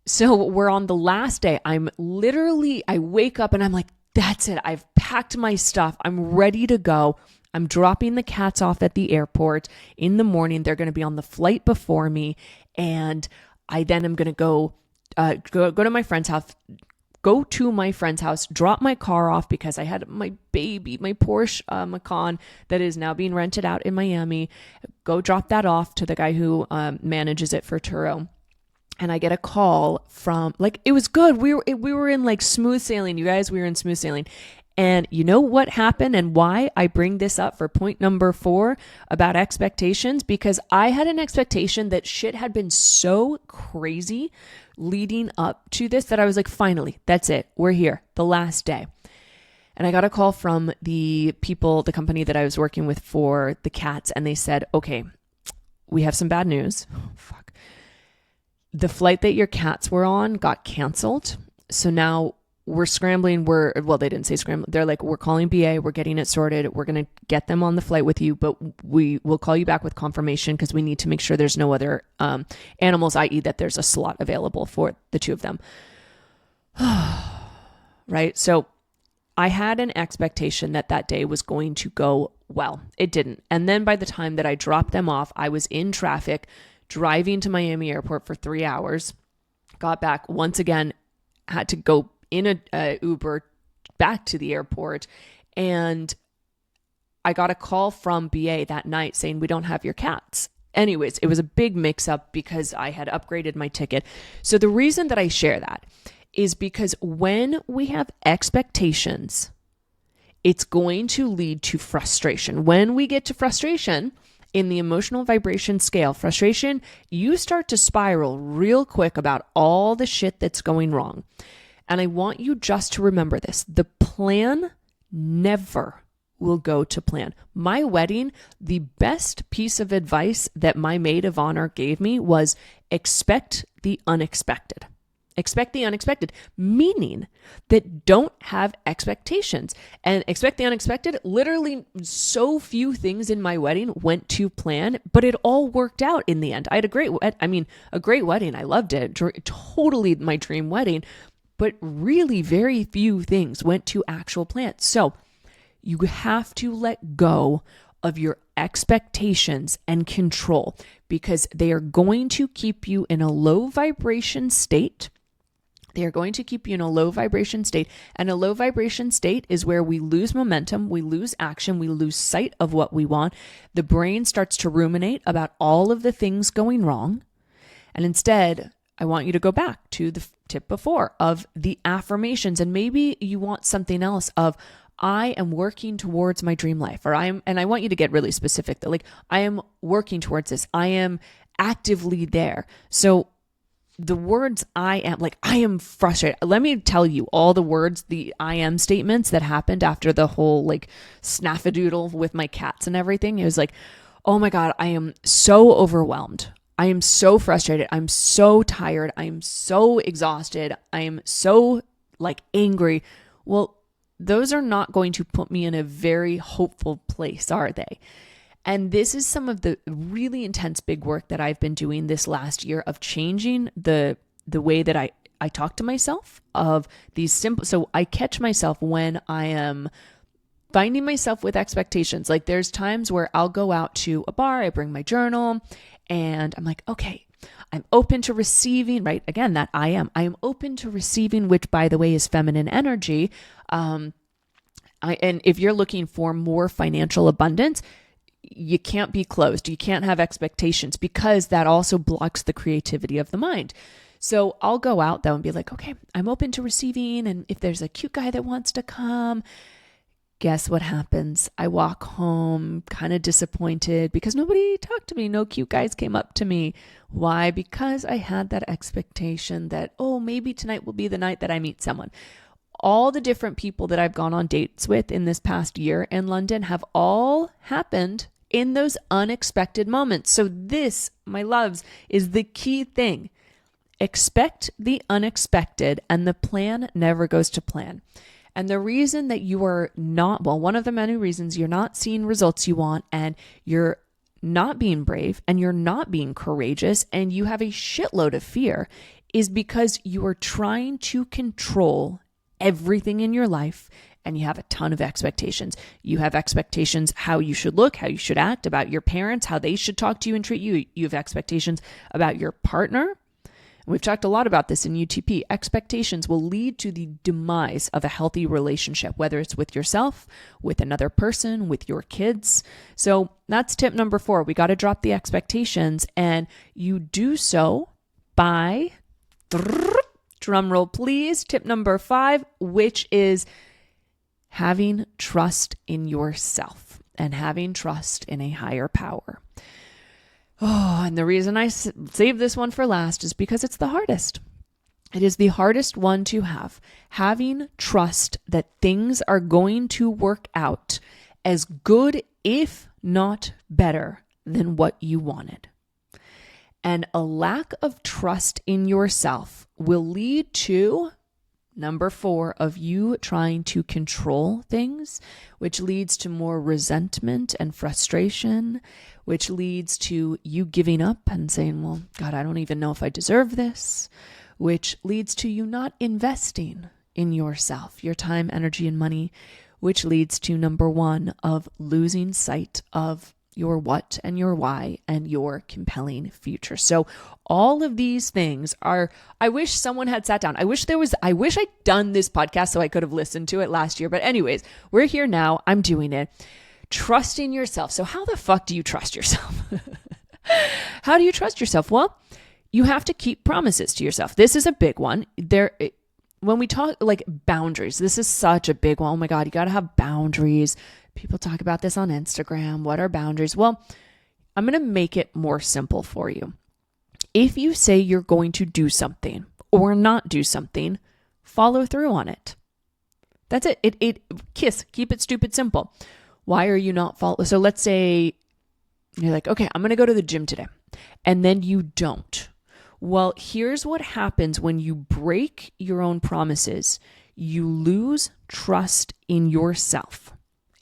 So we're on the last day. I wake up and I'm like, that's it. I've packed my stuff. I'm ready to go. I'm dropping the cats off at the airport in the morning. They're going to be on the flight before me. And I then am going to go to my friend's house, drop my car off because I had my baby, my Porsche Macan that is now being rented out in Miami. Go drop that off to the guy who manages it for Turo. And I get a call from, like, it was good. We were in like smooth sailing, you guys. We were in smooth sailing. And you know what happened and why I bring this up for point number 4 about expectations? Because I had an expectation that shit had been so crazy leading up to this that I was like, finally, that's it. We're here, the last day. And I got a call from the company that I was working with for the cats. And they said, okay, we have some bad news. Oh, fuck. The flight that your cats were on got canceled. So now we're scrambling. They didn't say scramble. They're like, we're calling BA. We're getting it sorted. We're going to get them on the flight with you, but we will call you back with confirmation because we need to make sure there's no other animals, i.e. that there's a slot available for the 2 of them. Right? So I had an expectation that day was going to go well. It didn't. And then by the time that I dropped them off, I was in traffic driving to Miami airport for 3 hours, got back once again, had to go in a Uber back to the airport. And I got a call from BA that night saying, we don't have your cats. Anyways, it was a big mix up because I had upgraded my ticket. So the reason that I share that is because when we have expectations, it's going to lead to frustration. When we get to frustration in the emotional vibration scale, frustration, you start to spiral real quick about all the shit that's going wrong. And I want you just to remember this. The plan never will go to plan. My wedding, the best piece of advice that my maid of honor gave me was expect the unexpected. Expect the unexpected, meaning that don't have expectations. And expect the unexpected, literally so few things in my wedding went to plan, but it all worked out in the end. I had a great wedding. I loved it. Totally my dream wedding. But really very few things went to actual plan. So you have to let go of your expectations and control because they are going to keep you in a low vibration state. They are going to keep you in a low vibration state. And a low vibration state is where we lose momentum, we lose action, we lose sight of what we want. The brain starts to ruminate about all of the things going wrong. And instead, I want you to go back to the tip before of the affirmations. And maybe you want something else of, I am working towards my dream life, and I want you to get really specific that like, I am working towards this. I am actively there. So the words I am frustrated. Let me tell you all the words, the I am statements that happened after the whole like snaffadoodle with my cats and everything. It was like, oh my God, I am so overwhelmed. I am so frustrated. I'm so tired. I am so exhausted. I am so like angry. Well, those are not going to put me in a very hopeful place, are they? And this is some of the really intense big work that I've been doing this last year of changing the way that I talk to myself, of these simple. So I catch myself when I am finding myself with expectations. Like there's times where I'll go out to a bar, I bring my journal, and I'm like, okay, I'm open to receiving, right? Again, that I am open to receiving, which by the way is feminine energy. And if you're looking for more financial abundance, you can't be closed. You can't have expectations, because that also blocks the creativity of the mind. So I'll go out though and be like, okay, I'm open to receiving. And if there's a cute guy that wants to come, guess what happens? I walk home kind of disappointed because nobody talked to me. No cute guys came up to me. Why? Because I had that expectation that, oh, maybe tonight will be the night that I meet someone. All the different people that I've gone on dates with in this past year in London have all happened in those unexpected moments. So this, my loves, is the key thing. Expect the unexpected, and the plan never goes to plan. And the reason that you are not, well, one of the many reasons you're not seeing results you want, and you're not being brave, and you're not being courageous, and you have a shitload of fear, is because you are trying to control everything in your life, and you have a ton of expectations. You have expectations how you should look, how you should act, about your parents, how they should talk to you and treat you. You have expectations about your partner. We've talked a lot about this in UTP. Expectations will lead to the demise of a healthy relationship, whether it's with yourself, with another person, with your kids. So that's tip number 4. We got to drop the expectations, and you do so by, drum roll please, tip number 5, which is having trust in yourself and having trust in a higher power. Oh, and the reason I save this one for last is because it's the hardest. It is the hardest one to have. Having trust that things are going to work out as good, if not better, than what you wanted. And a lack of trust in yourself will lead to number 4 of you trying to control things, which leads to more resentment and frustration, which leads to you giving up and saying, well, God, I don't even know if I deserve this, which leads to you not investing in yourself, your time, energy, and money, which leads to number 1 of losing sight of your what and your why and your compelling future. So all of these things are, I wish someone had sat down. I wish I'd done this podcast so I could have listened to it last year. But anyways, we're here now. I'm doing it. Trusting yourself. So how the fuck do you trust yourself? How do you trust yourself? Well, you have to keep promises to yourself. This is a big one. When we talk like boundaries, this is such a big one. Oh my God, you got to have boundaries. People talk about this on Instagram. What are boundaries? Well, I'm going to make it more simple for you. If you say you're going to do something or not do something, follow through on it. That's it. Keep it stupid simple. Why are you not following? So let's say you're like, okay, I'm going to go to the gym today. And then you don't. Well, here's what happens when you break your own promises. You lose trust in yourself.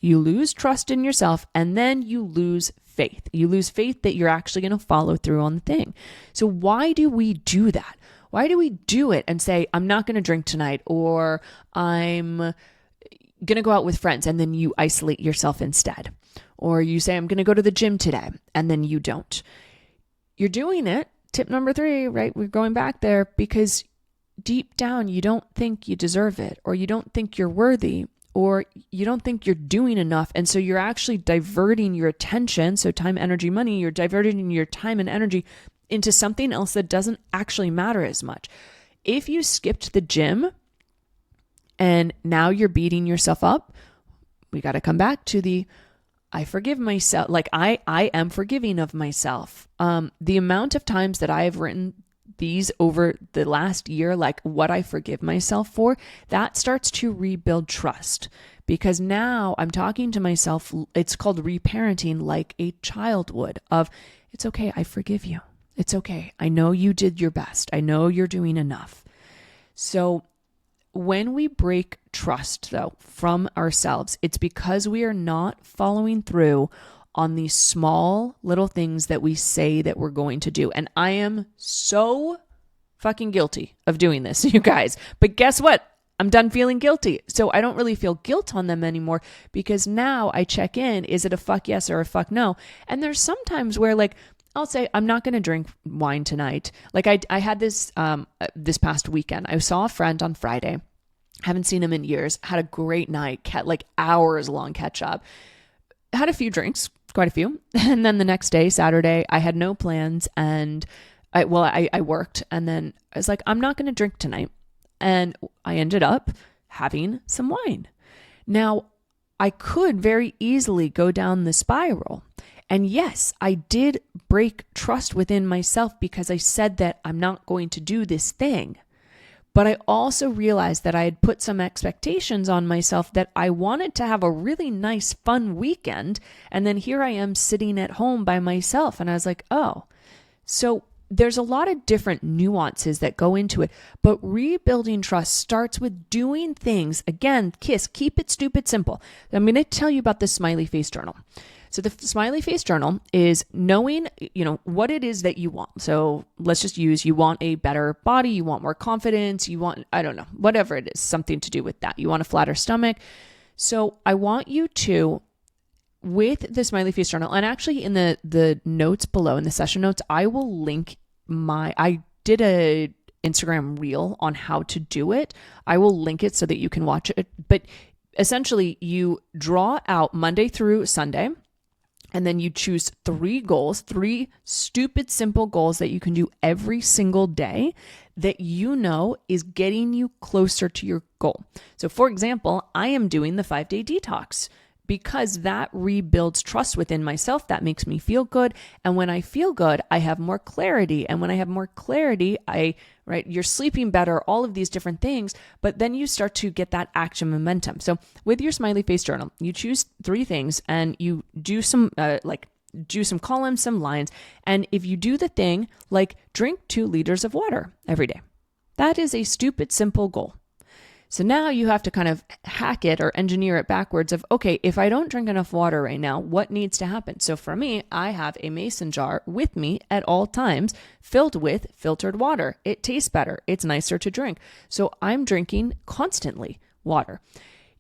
You lose trust in yourself, and then you lose faith. You lose faith that you're actually going to follow through on the thing. So why do we do that? Why do we do it and say, I'm not going to drink tonight, or I'm going to go out with friends, and then you isolate yourself instead? Or you say, I'm going to go to the gym today, and then you don't. You're doing it. Tip number 3, right? We're going back there because deep down, you don't think you deserve it, or you don't think you're worthy, or you don't think you're doing enough. And so you're actually diverting your attention. So time, energy, money, you're diverting your time and energy into something else that doesn't actually matter as much. If you skipped the gym and now you're beating yourself up, we got to come back to I forgive myself. Like I am forgiving of myself. The amount of times that I have written these over the last year, like what I forgive myself for, that starts to rebuild trust, because now I'm talking to myself. It's called reparenting, like a child would, of it's okay. I forgive you. It's okay. I know you did your best. I know you're doing enough. So when we break trust though from ourselves, it's because we are not following through on these small little things that we say that we're going to do. And I am so fucking guilty of doing this, you guys. But guess what? I'm done feeling guilty. So I don't really feel guilt on them anymore, because now I check in, is it a fuck yes or a fuck no? And there's sometimes where like, I'll say, I'm not going to drink wine tonight. Like I had this, this past weekend, I saw a friend on Friday, haven't seen him in years, had a great night, like hours long catch up, had a few drinks, quite a few. And then the next day, Saturday, I had no plans and I worked, and then I was like, I'm not going to drink tonight. And I ended up having some wine. Now, I could very easily go down the spiral. And yes, I did break trust within myself because I said that I'm not going to do this thing. But I also realized that I had put some expectations on myself that I wanted to have a really nice, fun weekend. And then here I am sitting at home by myself. And I was like, oh, so there's a lot of different nuances that go into it, but rebuilding trust starts with doing things. Again, keep it stupid simple. I'm going to tell you about the Smiley Face Journal. So the Smiley Face Journal is knowing, what it is that you want. So let's just use, you want a better body, you want more confidence, you want, I don't know, whatever it is, something to do with that. You want a flatter stomach. So I want you to, with the Smiley Face Journal, and actually in the notes below, in the session notes, I will link I did a Instagram reel on how to do it. I will link it so that you can watch it. But essentially, you draw out Monday through Sunday, and then you choose 3 goals, 3 stupid, simple goals that you can do every single day that is getting you closer to your goal. So for example, I am doing the 5-day detox, because that rebuilds trust within myself. That makes me feel good. And when I feel good, I have more clarity. And when I have more clarity, you're sleeping better, all of these different things, but then you start to get that action momentum. So with your Smiley Face Journal, you choose 3 things and you do some, do some columns, some lines. And if you do the thing, like drink 2 liters of water every day, that is a stupid, simple goal. So now you have to kind of hack it or engineer it backwards of, okay, if I don't drink enough water right now, what needs to happen? So for me, I have a mason jar with me at all times filled with filtered water. It tastes better. It's nicer to drink. So I'm drinking constantly water.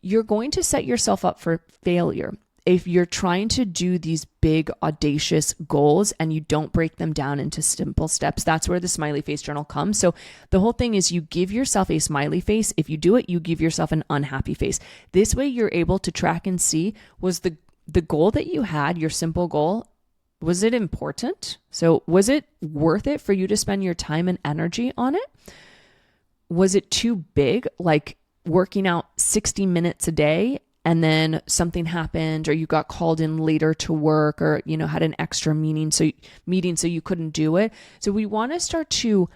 You're going to set yourself up for failure if you're trying to do these big, audacious goals and you don't break them down into simple steps. That's where the Smiley Face Journal comes. So the whole thing is you give yourself a smiley face. If you do it, you give yourself an unhappy face. This way you're able to track and see, was the goal that you had, your simple goal, was it important? So was it worth it for you to spend your time and energy on it? Was it too big, like working out 60 minutes a day and then something happened, or you got called in later to work, or had an extra meeting so you couldn't do it? So we want to start to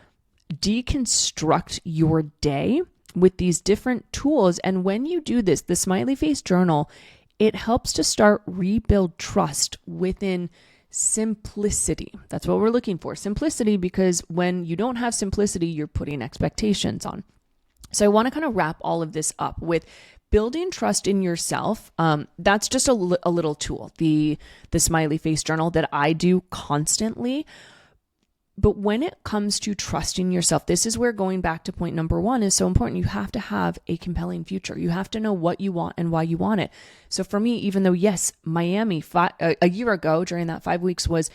deconstruct your day with these different tools. And when you do this, the Smiley Face Journal, it helps to start rebuild trust within simplicity. That's what we're looking for. Simplicity, because when you don't have simplicity, you're putting expectations on. So I want to kind of wrap all of this up with building trust in yourself. That's just a little tool, the Smiley Face Journal that I do constantly. But when it comes to trusting yourself, this is where going back to point number 1 is so important. You have to have a compelling future. You have to know what you want and why you want it. So for me, even though, yes, Miami a year ago during that 5 weeks was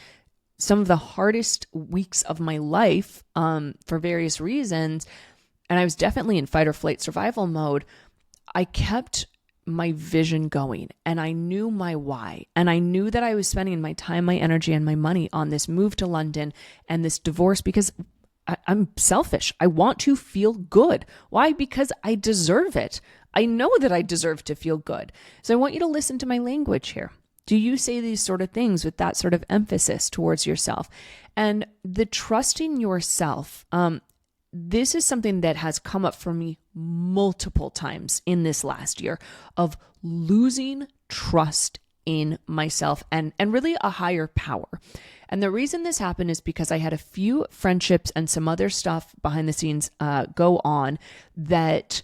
some of the hardest weeks of my life for various reasons, and I was definitely in fight or flight survival mode, I kept my vision going, and I knew my why, and I knew that I was spending my time, my energy, and my money on this move to London and this divorce because I'm selfish. I want to feel good. Why? Because I deserve it. I know that I deserve to feel good. So I want you to listen to my language here. Do you say these sort of things with that sort of emphasis towards yourself? And the trusting yourself, this is something that has come up for me multiple times in this last year, of losing trust in myself and really a higher power. And the reason this happened is because I had a few friendships and some other stuff behind the scenes go on that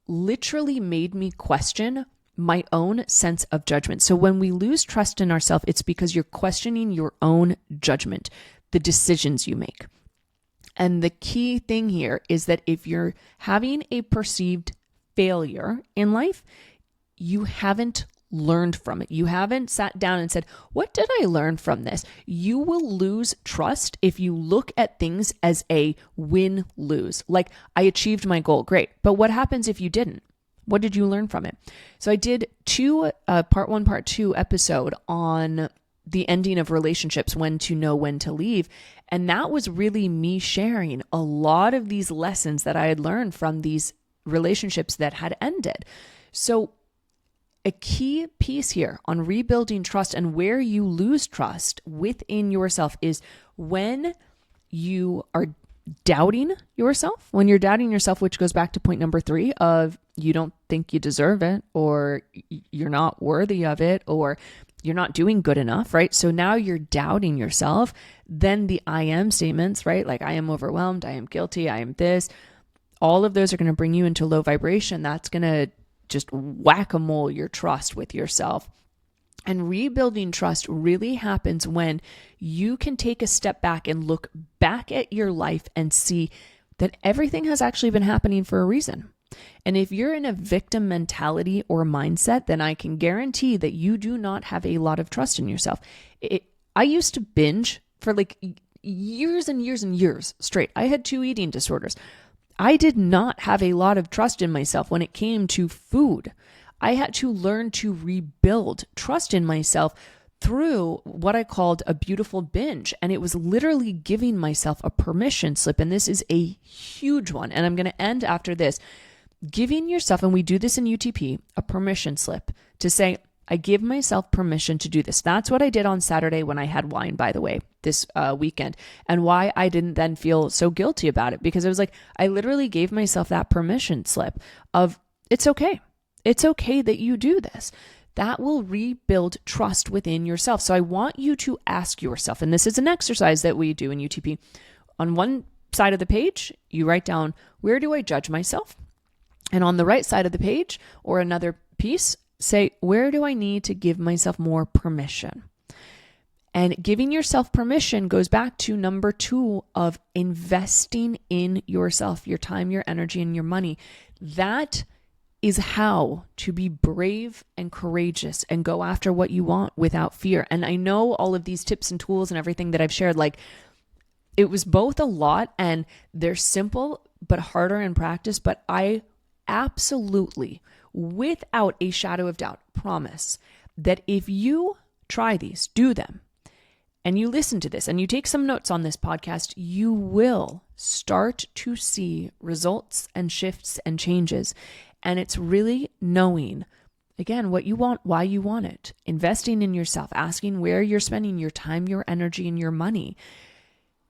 literally made me question my own sense of judgment. So when we lose trust in ourselves, it's because you're questioning your own judgment, the decisions you make. And the key thing here is that if you're having a perceived failure in life, you haven't learned from it. You haven't sat down and said, what did I learn from this? You will lose trust if you look at things as a win-lose. Like, I achieved my goal, great. But what happens if you didn't? What did you learn from it? So I did part 1, part 2 episode on the ending of relationships, when to know when to leave. And that was really me sharing a lot of these lessons that I had learned from these relationships that had ended. So a key piece here on rebuilding trust and where you lose trust within yourself is when you are doubting yourself, which goes back to point number 3 of you don't think you deserve it, or you're not worthy of it, or you're not doing good enough, right? So now you're doubting yourself. Then the I am statements, right? Like, I am overwhelmed, I am guilty, I am this. All of those are going to bring you into low vibration. That's going to just whack-a-mole your trust with yourself. And rebuilding trust really happens when you can take a step back and look back at your life and see that everything has actually been happening for a reason. And if you're in a victim mentality or mindset, then I can guarantee that you do not have a lot of trust in yourself. I used to binge for like years and years and years straight. I had 2 eating disorders. I did not have a lot of trust in myself when it came to food. I had to learn to rebuild trust in myself through what I called a beautiful binge. And it was literally giving myself a permission slip. And this is a huge one. And I'm going to end after this. Giving yourself, and we do this in UTP, a permission slip to say, I give myself permission to do this. That's what I did on Saturday when I had wine, by the way, this weekend, and why I didn't then feel so guilty about it, because it was like, I literally gave myself that permission slip of, it's okay. It's okay that you do this. That will rebuild trust within yourself. So I want you to ask yourself, and this is an exercise that we do in UTP. On one side of the page, you write down, where do I judge myself? And on the right side of the page, or another piece, say, where do I need to give myself more permission? And giving yourself permission goes back to number 2 of investing in yourself, your time, your energy, and your money. That is how to be brave and courageous and go after what you want without fear. And I know all of these tips and tools and everything that I've shared, like, it was both a lot and they're simple but harder in practice, but I absolutely, without a shadow of doubt, promise that if you try these, do them, and you listen to this and you take some notes on this podcast, you will start to see results and shifts and changes. And it's really knowing, again, what you want, why you want it, investing in yourself, asking where you're spending your time, your energy, and your money.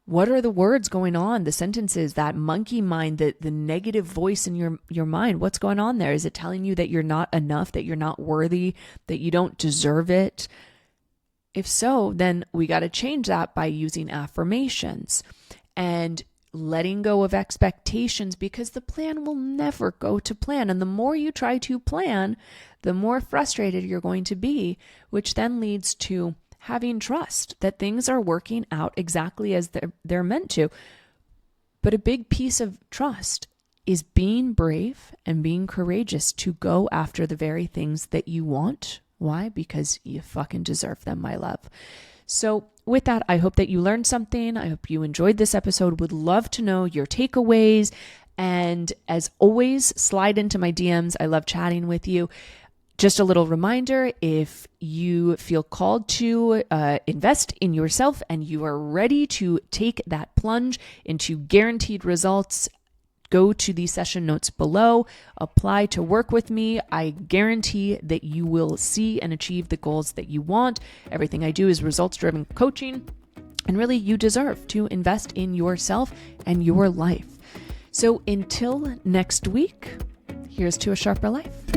What are the words going on, the sentences, that monkey mind, the negative voice in your mind? What's going on there? Is it telling you that you're not enough, that you're not worthy, that you don't deserve it? If so, then we got to change that by using affirmations and letting go of expectations, because the plan will never go to plan. And the more you try to plan, the more frustrated you're going to be, which then leads to having trust that things are working out exactly as they're meant to. But a big piece of trust is being brave and being courageous to go after the very things that you want. Why? Because you fucking deserve them, my love. So with that, I hope that you learned something. I hope you enjoyed this episode. Would love to know your takeaways. And as always, slide into my DMs. I love chatting with you. Just a little reminder, if you feel called to invest in yourself and you are ready to take that plunge into guaranteed results, go to the session notes below, apply to work with me. I guarantee that you will see and achieve the goals that you want. Everything I do is results-driven coaching, and really you deserve to invest in yourself and your life. So until next week, here's to a sharper life.